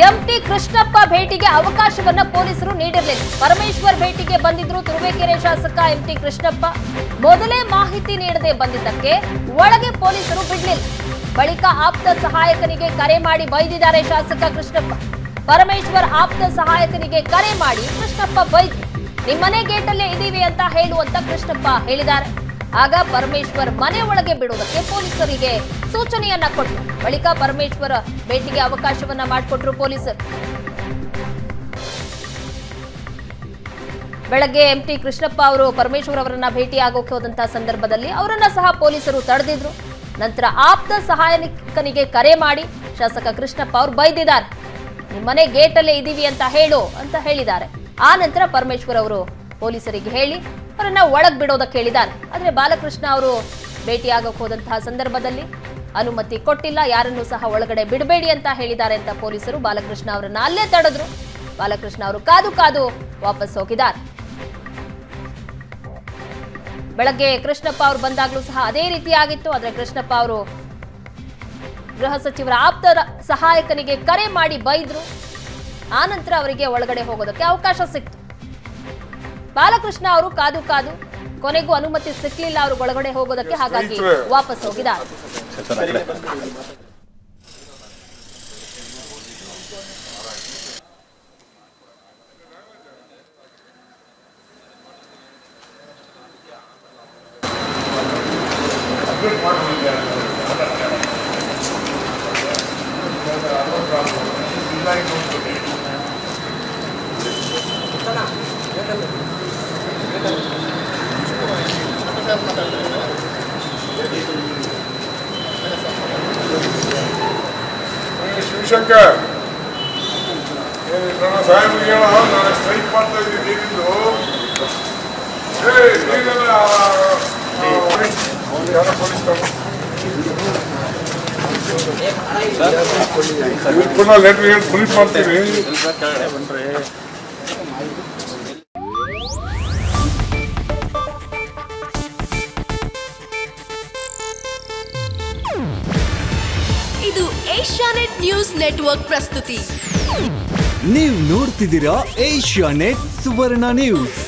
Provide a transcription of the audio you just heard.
ಎಂಟಿ ಕೃಷ್ಣಪ್ಪ ಭೇಟಿಗೆ ಅವಕಾಶವನ್ನ ಪೊಲೀಸರು ನೀಡಿರಲಿಲ್ಲ. ಪರಮೇಶ್ವರ್ ಭೇಟಿಗೆ ಬಂದಿದ್ರು ತುರುವೇಕೆರೆ ಶಾಸಕ ಎಂಟಿ ಕೃಷ್ಣಪ್ಪ. ಮೊದಲೇ ಮಾಹಿತಿ ನೀಡದೆ ಬಂದಿದ್ದಕ್ಕೆ ಒಳಗೆ ಪೊಲೀಸರು ಬಿಡಲಿಲ್ಲ. ಬಳಿಕ ಆಪ್ತ ಸಹಾಯಕನಿಗೆ ಕರೆ ಮಾಡಿ ಬೈದಿದ್ದಾರೆ ಶಾಸಕ ಕೃಷ್ಣಪ್ಪ. ಪರಮೇಶ್ವರ್ ಆಪ್ತ ಸಹಾಯಕನಿಗೆ ಕರೆ ಮಾಡಿ ಕೃಷ್ಣಪ್ಪ ಬೈದ್ರು. ನಿಮ್ಮನೆ ಗೇಟಲ್ಲೇ ಇದೀವಿ ಅಂತ ಹೇಳುವಂತ ಕೃಷ್ಣಪ್ಪ ಹೇಳಿದ್ದಾರೆ. ಆಗ ಪರಮೇಶ್ವರ್ ಮನೆ ಒಳಗೆ ಬಿಡುವುದಕ್ಕೆ ಪೊಲೀಸರಿಗೆ ಸೂಚನೆಯನ್ನ ಕೊಟ್ಟರು. ಬಳಿಕ ಪರಮೇಶ್ವರ ಭೇಟಿಗೆ ಅವಕಾಶವನ್ನ ಮಾಡಿಕೊಟ್ರು ಪೊಲೀಸರು. ಬೆಳಗ್ಗೆ ಎಂಟಿ ಕೃಷ್ಣಪ್ಪ ಅವರು ಪರಮೇಶ್ವರ್ ಅವರನ್ನ ಭೇಟಿಯಾಗೋಕೆ ಹೋದಂತಹ ಸಂದರ್ಭದಲ್ಲಿ ಅವರನ್ನ ಸಹ ಪೊಲೀಸರು ತಡೆದಿದ್ರು. ನಂತರ ಆಪ್ತ ಸಹಾಯಕನಿಗೆ ಕರೆ ಮಾಡಿ ಶಾಸಕ ಕೃಷ್ಣಪ್ಪ ಅವರು ಬೈದಿದ್ದಾರೆ. ನಿಮ್ಮನೆ ಗೇಟಲ್ಲೇ ಇದೀವಿ ಅಂತ ಹೇಳು ಅಂತ ಹೇಳಿದ್ದಾರೆ. ಆ ನಂತರ ಪರಮೇಶ್ವರ್ ಅವರು ಪೊಲೀಸರಿಗೆ ಹೇಳಿ ಅವರನ್ನ ಒಳಗ್ ಬಿಡೋದಕ್ಕೆ ಹೇಳಿದ್ದಾರೆ. ಆದ್ರೆ ಬಾಲಕೃಷ್ಣ ಅವರು ಭೇಟಿಯಾಗಕ್ಕೆ ಹೋದಂತಹ ಸಂದರ್ಭದಲ್ಲಿ ಅನುಮತಿ ಕೊಟ್ಟಿಲ್ಲ, ಯಾರನ್ನೂ ಸಹ ಒಳಗಡೆ ಬಿಡಬೇಡಿ ಅಂತ ಹೇಳಿದ್ದಾರೆ ಅಂತ ಪೊಲೀಸರು ಬಾಲಕೃಷ್ಣ ಅವರನ್ನ ಅಲ್ಲೇ ತಡೆದ್ರು. ಬಾಲಕೃಷ್ಣ ಅವರು ಕಾದು ಕಾದು ವಾಪಸ್ ಹೋಗಿದ್ದಾರೆ. ಬೆಳಗ್ಗೆ ಕೃಷ್ಣಪ್ಪ ಅವರು ಬಂದಾಗ್ಲೂ ಸಹ ಅದೇ ರೀತಿಯಾಗಿತ್ತು. ಆದ್ರೆ ಕೃಷ್ಣಪ್ಪ ಅವರು ಗೃಹ ಸಚಿವರ ಆಪ್ತ ಸಹಾಯಕನಿಗೆ ಕರೆ ಮಾಡಿ ಬೈದ್ರು. ಆ ನಂತರ ಅವರಿಗೆ ಒಳಗಡೆ ಹೋಗೋದಕ್ಕೆ ಅವಕಾಶ ಸಿಕ್ತು. ಬಾಲಕೃಷ್ಣ ಅವರು ಕಾದು ಕಾದು ಕೊನೆಗೂ ಅನುಮತಿ ಸಿಕ್ಲಿಲ್ಲ ಅವರು ಒಳಗಡೆ ಹೋಗೋದಕ್ಕೆ, ಹಾಗಾಗಿ ವಾಪಸ್ ಹೋಗಿದ್ದಾರೆ. ಶಿವಶಂಕರ್ ನನ್ನ ಸಾಹೇಬ್ರಿಗೆ ನಾನು ಸ್ಟ್ರೈಕ್ ಮಾಡ್ತಾ ಇದ್ದೀನಿ. ನೀರಿಂದು ಪೊಲೀಸ್ ಲೆಟರ್ ಹೇಳಿ ಪೊಲೀಸ್ ಮಾಡ್ತೀವಿ. ಇದು ಏಷ್ಯಾನೆಟ್ ನ್ಯೂಸ್ ನೆಟ್ವರ್ಕ್ ಪ್ರಸ್ತುತಿ. ನೀವು ನೋಡ್ತಿದ್ದೀರಾ ಏಷ್ಯಾನೆಟ್ ಸುವರ್ಣ ನ್ಯೂಸ್.